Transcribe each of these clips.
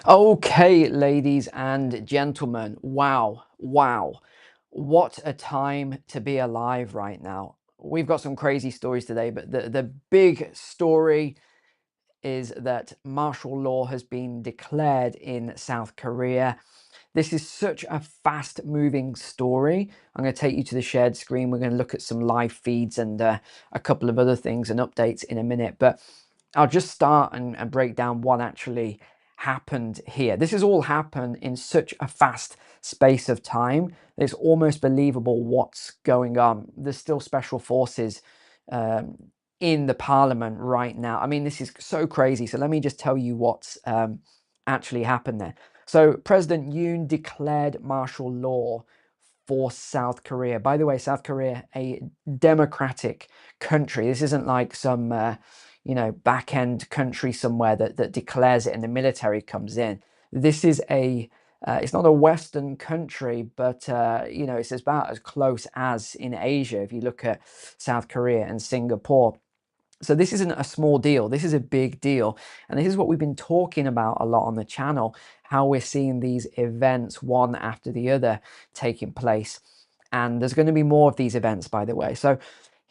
Okay, ladies and gentlemen, wow. What a time to be alive right now. We've got some crazy stories today, but the big story is that martial law has been declared in South Korea. This is such a fast moving story. I'm going to take you to the shared screen. We're going to look at some live feeds and a couple of other things and updates in a minute. But I'll just start and break down what actually happened here. This has all happened in such a fast space of time. It's almost believable what's going on. There's still special forces um, in the parliament right now. I mean, this is so crazy. So let me just tell you what's actually happened there. So President Yoon declared martial law for South Korea. By the way, South Korea, a democratic country. This isn't like some, back end country somewhere that declares it and the military comes in. This is it's not a Western country, but it's about as close as in Asia. If you look at South Korea and Singapore. So this isn't a small deal. This is a big deal. And this is what we've been talking about a lot on the channel, how we're seeing these events one after the other taking place. And there's going to be more of these events, by the way. So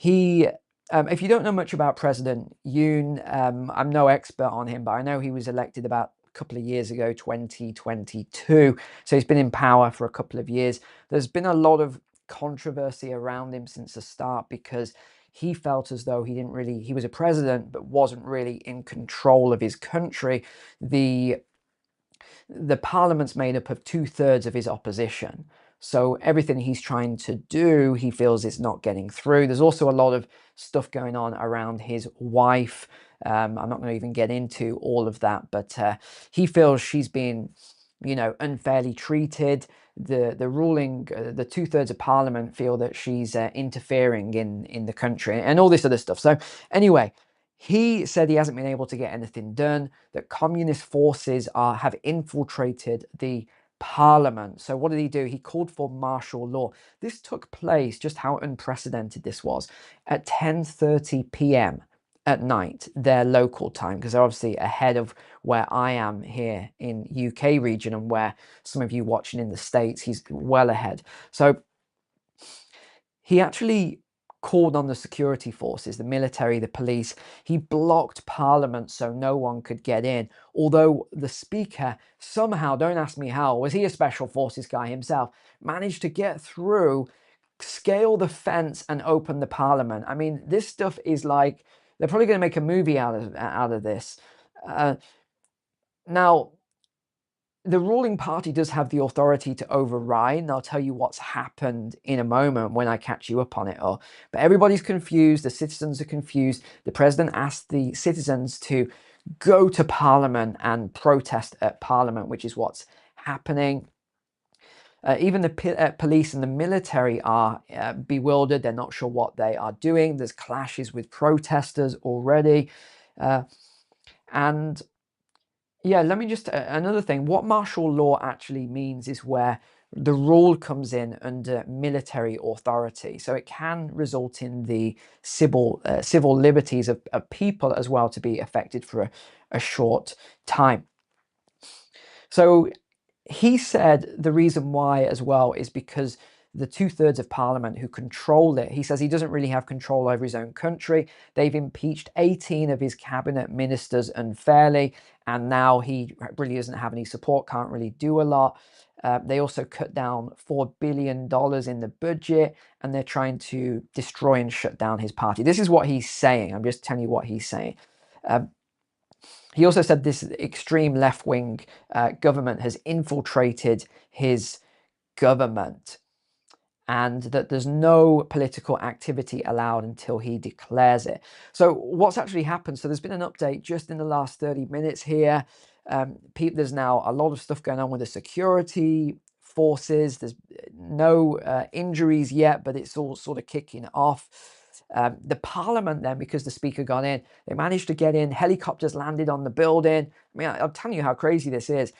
if you don't know much about President Yoon, I'm no expert on him, but I know he was elected about a couple of years ago, 2022. So he's been in power for a couple of years. There's been a lot of controversy around him since the start because he felt as though he was a president, but wasn't really in control of his country. The parliament's made up of 2/3 of his opposition. So everything he's trying to do, he feels is not getting through. There's also a lot of stuff going on around his wife. I'm not going to even get into all of that, but he feels she's been, unfairly treated. The 2/3 of parliament feel that she's interfering in the country and all this other stuff. So anyway, he said he hasn't been able to get anything done, that communist forces have infiltrated the parliament. So what did he do? He called for martial law. This took place, just how unprecedented this was, at 10:30 p.m. at night, their local time, because they're obviously ahead of where I am here in UK region and where some of you watching in the States, he's well ahead. So he actually called on the security forces, the military, the police. He blocked parliament so no one could get in. Although the speaker somehow, don't ask me how, was he a special forces guy himself, managed to get through, scale the fence and open the parliament. I mean, this stuff is like, they're probably going to make a movie out of this. Now, the ruling party does have the authority to override, and I'll tell you what's happened in a moment when I catch you up on it all. But everybody's confused, the citizens are confused. The president asked the citizens to go to parliament and protest at parliament, which is what's happening. Even the police and the military are bewildered. They're not sure what they are doing. There's clashes with protesters already. And yeah, let me just another thing. What martial law actually means is where the rule comes in under military authority. So it can result in the civil liberties of people as well to be affected for a short time. So he said the reason why as well is because the 2/3 of parliament who control it, he says he doesn't really have control over his own country. They've impeached 18 of his cabinet ministers unfairly, and now he really doesn't have any support, can't really do a lot. They also cut down $4 billion in the budget, and they're trying to destroy and shut down his party. This is what he's saying. I'm just telling you what he's saying. He also said this extreme left-wing government has infiltrated his government and that there's no political activity allowed until he declares it. So what's actually happened? So there's been an update just in the last 30 minutes here. There's now a lot of stuff going on with the security forces. There's no injuries yet, but it's all sort of kicking off. The parliament then, because the speaker got in, they managed to get in. Helicopters landed on the building. I mean, I'm telling you how crazy this is.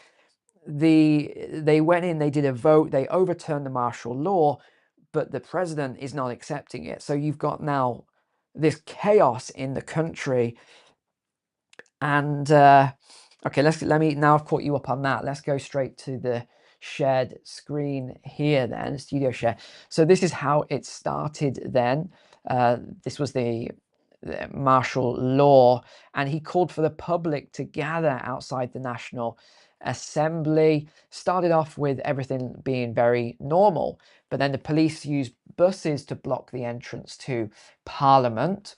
They went in, they did a vote, they overturned the martial law, but the president is not accepting it. So you've got now this chaos in the country. And I Okay, let me, now I've caught you up on that. Let's go straight to the shared screen here then, studio share. So this is how it started then. This was the martial law, and he called for the public to gather outside the National Assembly. Started off with everything being very normal, but then the police used buses to block the entrance to Parliament.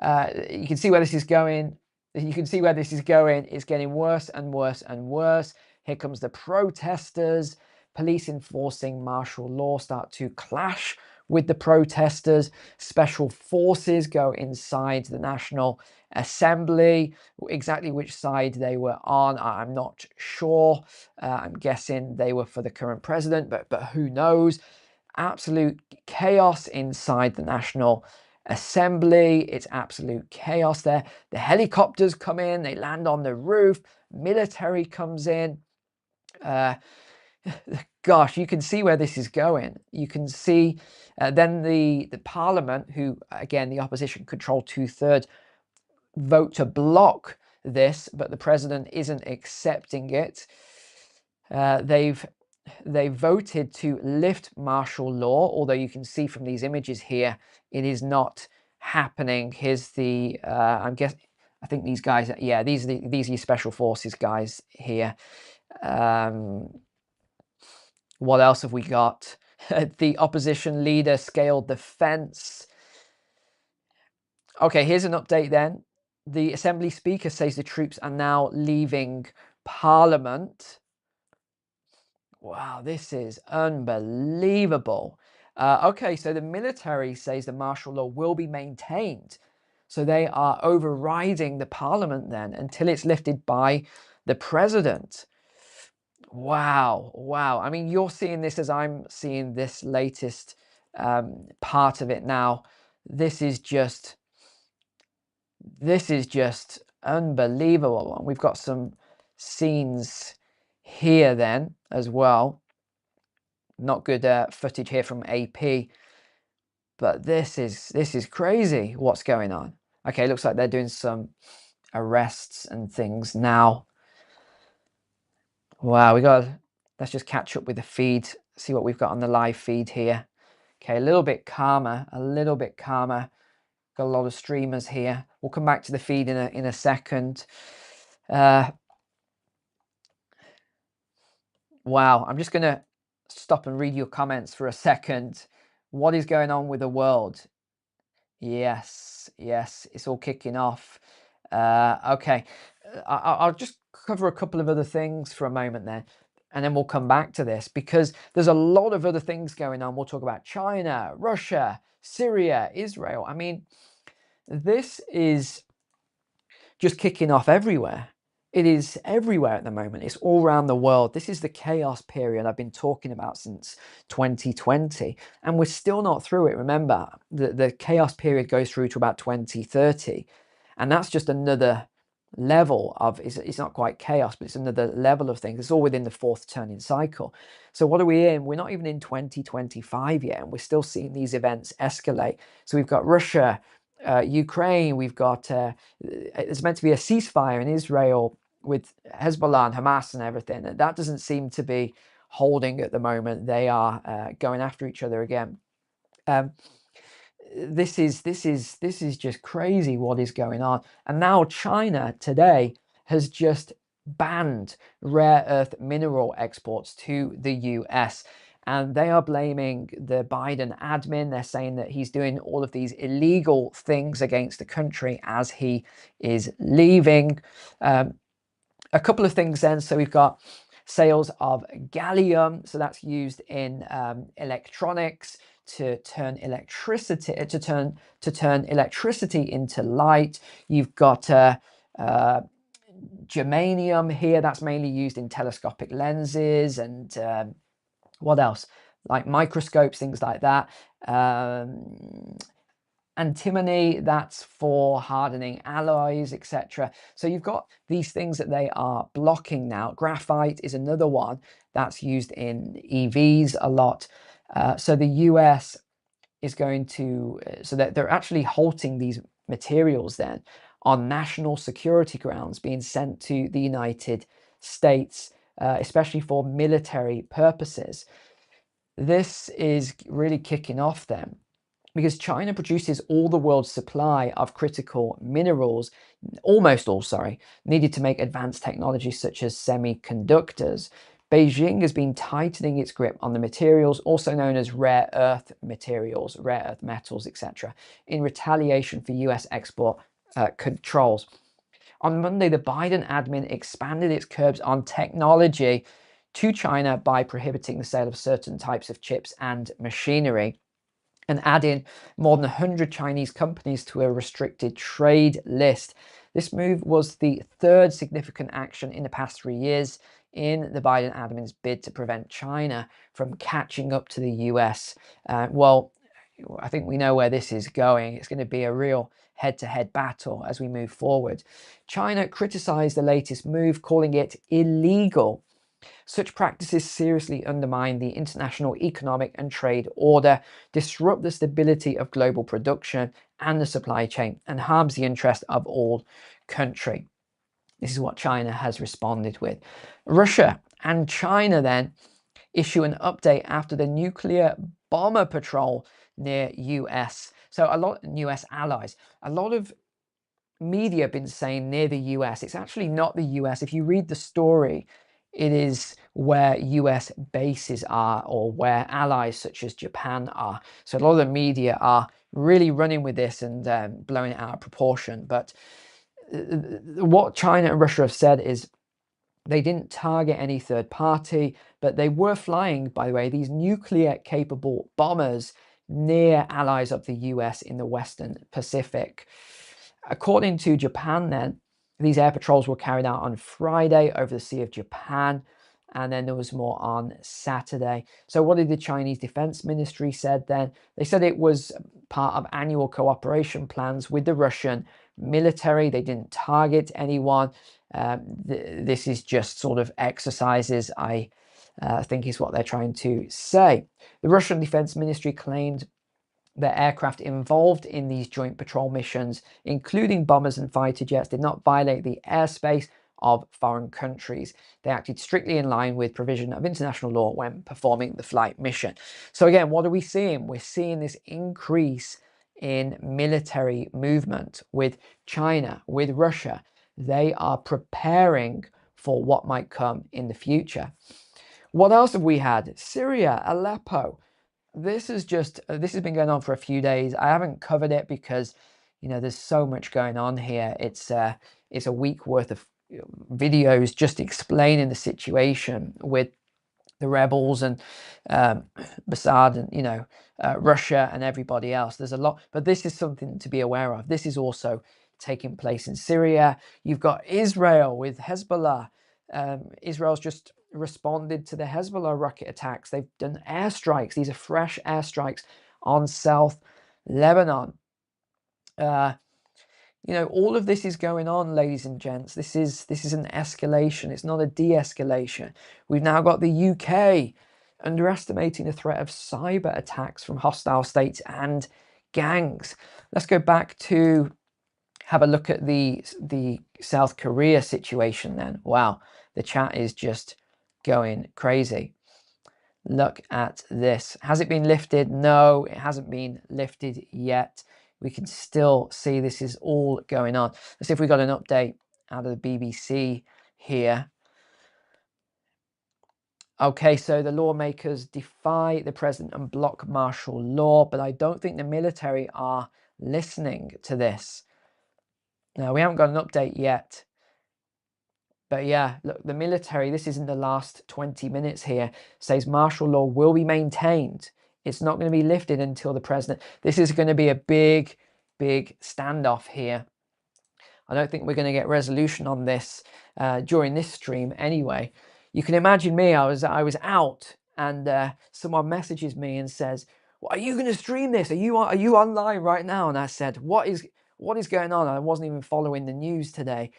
You can see where this is going. You can see where this is going. It's getting worse and worse and worse. Here comes the protesters. Police enforcing martial law start to clash with the protesters. Special forces go inside the National Assembly. Exactly which side they were on, I'm not sure. I'm guessing they were for the current president, but who knows? Absolute chaos inside the National Assembly. It's absolute chaos there. The helicopters come in, they land on the roof, military comes in. Gosh, you can see where this is going. You can see then the Parliament, who again the opposition control 2/3, vote to block this, but the president isn't accepting it. They voted to lift martial law, although you can see from these images here, it is not happening. Here's the, I think these guys, yeah, these are your special forces guys here. What else have we got? The opposition leader scaled the fence. Okay, here's an update then. The Assembly Speaker says the troops are now leaving Parliament. Wow, this is unbelievable. Okay, so the military says the martial law will be maintained. So they are overriding the Parliament then until it's lifted by the president. Wow, wow. I mean, you're seeing this as I'm seeing this latest part of it now. This is just unbelievable. And we've got some scenes here then as well. Not good footage here from AP, but this is crazy what's going on. Okay, looks like they're doing some arrests and things now. Wow, let's just catch up with the feed, see what we've got on the live feed here. Okay, a little bit calmer. Got a lot of streamers here. We'll come back to the feed in a second. Wow, I'm just going to stop and read your comments for a second. What is going on with the world? Yes, it's all kicking off. Okay, I'll just cover a couple of other things for a moment there, and then we'll come back to this because there's a lot of other things going on. We'll talk about China, Russia, Syria, Israel. I mean, this is just kicking off everywhere. It is everywhere at the moment. It's all around the world. This is the chaos period I've been talking about since 2020, and we're still not through it. Remember, the chaos period goes through to about 2030, and that's just another level of, it's not quite chaos, but it's another level of things. It's all within the fourth turning cycle. So what are we in? We're not even in 2025 yet, and we're still seeing these events escalate. So we've got Russia, Ukraine, we've got, there's meant to be a ceasefire in Israel with Hezbollah and Hamas and everything. That doesn't seem to be holding at the moment. They are going after each other again. This is just crazy what is going on. And now China today has just banned rare earth mineral exports to the US. And they are blaming the Biden admin. They're saying that he's doing all of these illegal things against the country as he is leaving. A couple of things then. So we've got sales of gallium. So that's used in electronics to turn electricity into light. You've got germanium here. That's mainly used in telescopic lenses and what else? Like microscopes, things like that. Antimony, that's for hardening alloys, etc. So you've got these things that they are blocking now. Graphite is another one that's used in EVs a lot. So the US is going to, so that they're actually halting these materials then on national security grounds being sent to the United States, especially for military purposes. This is really kicking off then, because China produces all the world's supply of critical minerals, almost all, sorry, needed to make advanced technologies such as semiconductors. Beijing has been tightening its grip on the materials, also known as rare earth materials, rare earth metals, etc., in retaliation for US export controls. On Monday, the Biden admin expanded its curbs on technology to China by prohibiting the sale of certain types of chips and machinery, and adding more than 100 Chinese companies to a restricted trade list. This move was the third significant action in the past 3 years in the Biden admin's bid to prevent China from catching up to the US. Well, I think we know where this is going. It's going to be a real head-to-head battle as we move forward. China criticized the latest move, calling it illegal. Such practices seriously undermine the international economic and trade order, disrupt the stability of global production and the supply chain, and harms the interest of all countries. This is what China has responded with. Russia and China then issue an update after the nuclear bomber patrol near US. So a lot of US allies. A lot of media have been saying near the US. It's actually not the US. If you read the story, it is where US bases are, or where allies such as Japan are. So a lot of the media are really running with this and blowing it out of proportion. But what China and Russia have said is they didn't target any third party, but they were flying, by the way, these nuclear capable bombers near allies of the US in the Western Pacific. According to Japan then, these air patrols were carried out on Friday over the Sea of Japan, and then there was more on Saturday. So what did the Chinese Defense Ministry said then? They said it was part of annual cooperation plans with the Russian military. They didn't target anyone. This is just sort of exercises, I think is what they're trying to say. The Russian Defense Ministry claimed the aircraft involved in these joint patrol missions, including bombers and fighter jets, did not violate the airspace of foreign countries. They acted strictly in line with provision of international law when performing the flight mission. So again, what are we seeing? We're seeing this increase in military movement with China, with Russia. They are preparing for what might come in the future. What else have we had? Syria, Aleppo. This has been going on for a few days. I haven't covered it because, you know, there's so much going on here. It's a week worth of videos just explaining the situation with the rebels and Assad and, you know, Russia and everybody else. There's a lot, but this is something to be aware of. This is also taking place in Syria. You've got Israel with Hezbollah. Israel's just responded to the Hezbollah rocket attacks. They've done airstrikes. These are fresh airstrikes on South Lebanon. You know, all of this is going on, ladies and gents. This is an escalation. It's not a de-escalation. We've now got the UK underestimating the threat of cyber attacks from hostile states and gangs. Let's go back to have a look at the South Korea situation then. Wow, the chat is just going crazy. Look at this. Has it been lifted? No, it hasn't been lifted yet. We can still see this is all going on. Let's see if we got an update out of the BBC here. Okay, so the lawmakers defy the president and block martial law, but I don't think the military are listening to this. Now, we haven't got an update yet. But yeah, look, the military, this is in the last 20 minutes here, says martial law will be maintained. It's not going to be lifted until the president. This is going to be a big, big standoff here. I don't think we're going to get resolution on this during this stream anyway. You can imagine me, I was out and someone messages me and says, well, are you going to stream this? Are you online right now? And I said, what is going on? I wasn't even following the news today.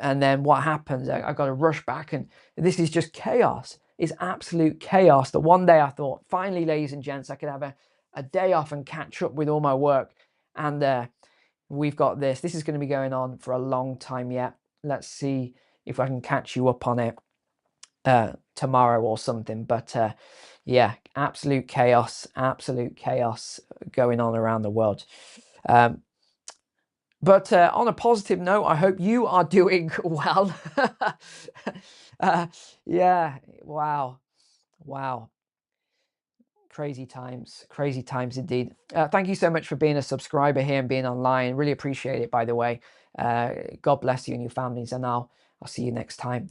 And then what happens? I got to rush back, and this is just chaos. It's absolute chaos. That one day I thought, finally, ladies and gents, I could have a day off and catch up with all my work. And we've got this. This is going to be going on for a long time yet. Let's see if I can catch you up on it tomorrow or something. But yeah, absolute chaos going on around the world. But on a positive note, I hope you are doing well. Yeah, wow. Crazy times indeed. Thank you so much for being a subscriber here and being online. Really appreciate it, by the way. God bless you and your families, and I'll see you next time.